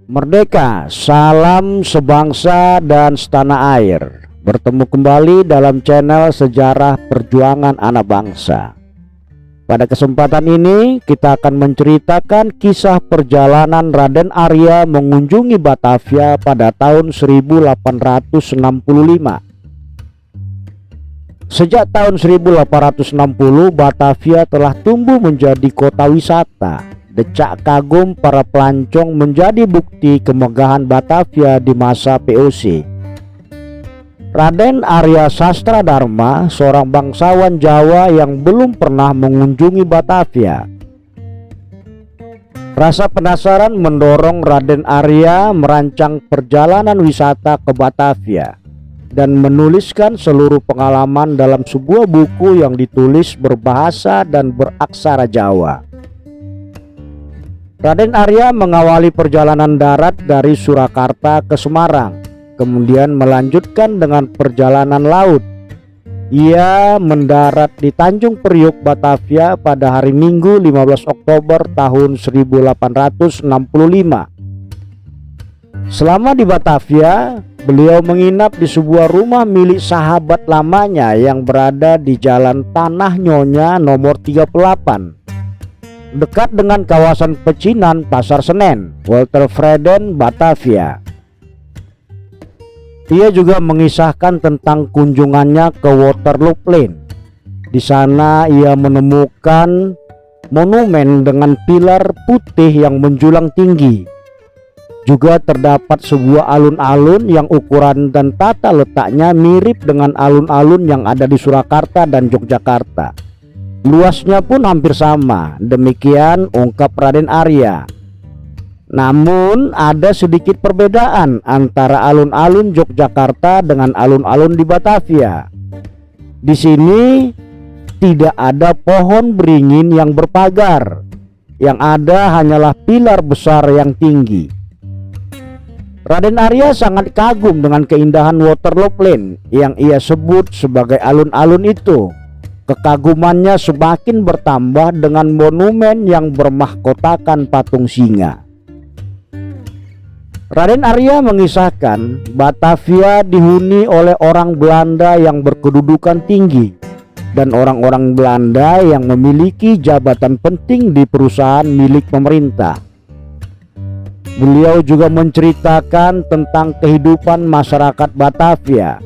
Merdeka, salam sebangsa dan setanah air. Bertemu kembali dalam channel Sejarah Perjuangan Anak Bangsa. Pada kesempatan ini kita akan menceritakan kisah perjalanan Raden Arya mengunjungi Batavia pada tahun 1865. Sejak tahun 1860, Batavia telah tumbuh menjadi kota wisata. Decak kagum para pelancong menjadi bukti kemegahan Batavia di masa VOC. Raden Arya Sastradharma, seorang bangsawan Jawa yang belum pernah mengunjungi Batavia. Rasa penasaran mendorong Raden Arya merancang perjalanan wisata ke Batavia dan menuliskan seluruh pengalaman dalam sebuah buku yang ditulis berbahasa dan beraksara Jawa. Raden Arya mengawali perjalanan darat dari Surakarta ke Semarang, kemudian melanjutkan dengan perjalanan laut. Ia mendarat di Tanjung Priok, Batavia pada hari Minggu 15 Oktober tahun 1865. Selama di Batavia, beliau menginap di sebuah rumah milik sahabat lamanya yang berada di Jalan Tanah Nyonya nomor 38. Dekat dengan kawasan pecinan Pasar Senen, Walter Freden, Batavia. Ia juga mengisahkan tentang kunjungannya ke Waterloo Plain. Di sana ia menemukan monumen dengan pilar putih yang menjulang tinggi. Juga terdapat sebuah alun-alun yang ukuran dan tata letaknya mirip dengan alun-alun yang ada di Surakarta dan Yogyakarta. Luasnya pun hampir sama, demikian ungkap Raden Arya. Namun ada sedikit perbedaan antara alun-alun Yogyakarta dengan alun-alun di Batavia. Di sini tidak ada pohon beringin yang berpagar. Yang ada hanyalah pilar besar yang tinggi. Raden Arya sangat kagum dengan keindahan Waterloo Plain yang ia sebut sebagai alun-alun itu. Kekagumannya semakin bertambah dengan monumen yang bermahkotakan patung singa. Raden Arya mengisahkan Batavia dihuni oleh orang Belanda yang berkedudukan tinggi dan orang-orang Belanda yang memiliki jabatan penting di perusahaan milik pemerintah. Beliau juga menceritakan tentang kehidupan masyarakat Batavia.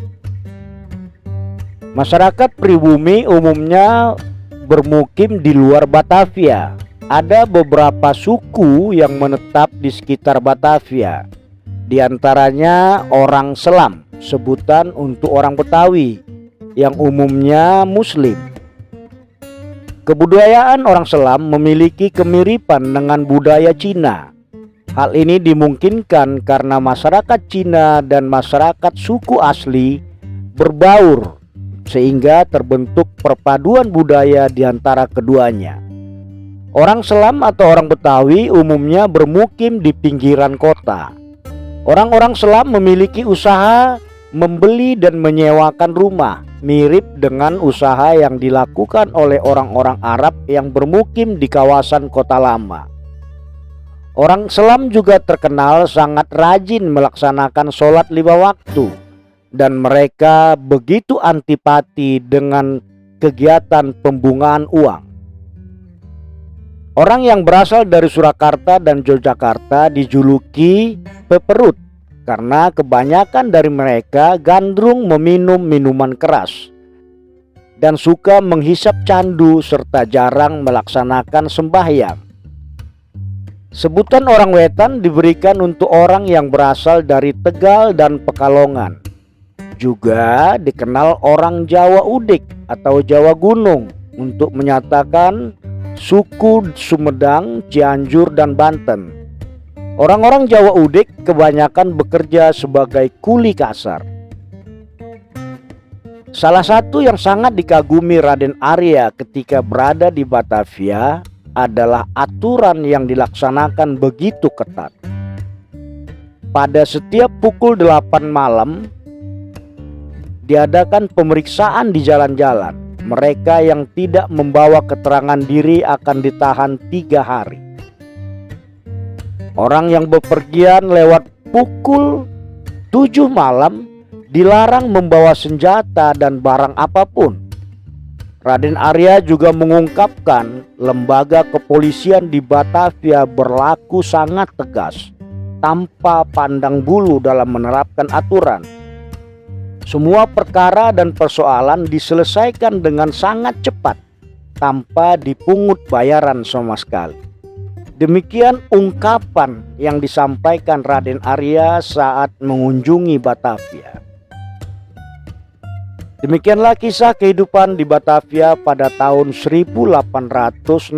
Masyarakat pribumi umumnya bermukim di luar Batavia. Ada beberapa suku yang menetap di sekitar Batavia. Di antaranya orang Selam, sebutan untuk orang Betawi yang umumnya Muslim. Kebudayaan orang Selam memiliki kemiripan dengan budaya Cina. Hal ini dimungkinkan karena masyarakat Cina dan masyarakat suku asli berbaur, sehingga terbentuk perpaduan budaya di antara keduanya. Orang Selam atau orang Betawi umumnya bermukim di pinggiran kota. Orang-orang Selam memiliki usaha membeli dan menyewakan rumah, mirip dengan usaha yang dilakukan oleh orang-orang Arab yang bermukim di kawasan kota lama. Orang Selam juga terkenal sangat rajin melaksanakan sholat 5 waktu. Dan mereka begitu antipati dengan kegiatan pembungaan uang. Orang yang berasal dari Surakarta dan Yogyakarta dijuluki peperut karena kebanyakan dari mereka gandrung meminum minuman keras dan suka menghisap candu serta jarang melaksanakan sembahyang. Sebutan orang Wetan diberikan untuk orang yang berasal dari Tegal dan Pekalongan. Juga dikenal orang Jawa Udik atau Jawa Gunung untuk menyatakan suku Sumedang, Cianjur, dan Banten. Orang-orang Jawa Udik kebanyakan bekerja sebagai kuli kasar. Salah satu yang sangat dikagumi Raden Arya ketika berada di Batavia adalah aturan yang dilaksanakan begitu ketat. Pada setiap pukul 8 malam diadakan pemeriksaan di jalan-jalan. Mereka yang tidak membawa keterangan diri akan ditahan 3 hari. Orang yang bepergian lewat pukul 7 malam dilarang membawa senjata dan barang apapun. Raden Arya juga mengungkapkan lembaga kepolisian di Batavia berlaku sangat tegas, tanpa pandang bulu dalam menerapkan aturan. Semua perkara dan persoalan diselesaikan dengan sangat cepat, tanpa dipungut bayaran sama sekali. Demikian ungkapan yang disampaikan Raden Arya saat mengunjungi Batavia. Demikianlah kisah kehidupan di Batavia pada tahun 1860.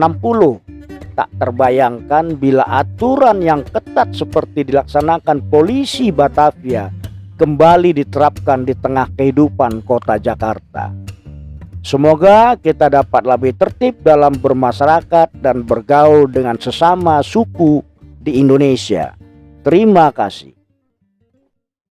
Tak terbayangkan bila aturan yang ketat seperti dilaksanakan polisi Batavia kembali diterapkan di tengah kehidupan kota Jakarta. Semoga kita dapat lebih tertib dalam bermasyarakat dan bergaul dengan sesama suku di Indonesia. Terima kasih.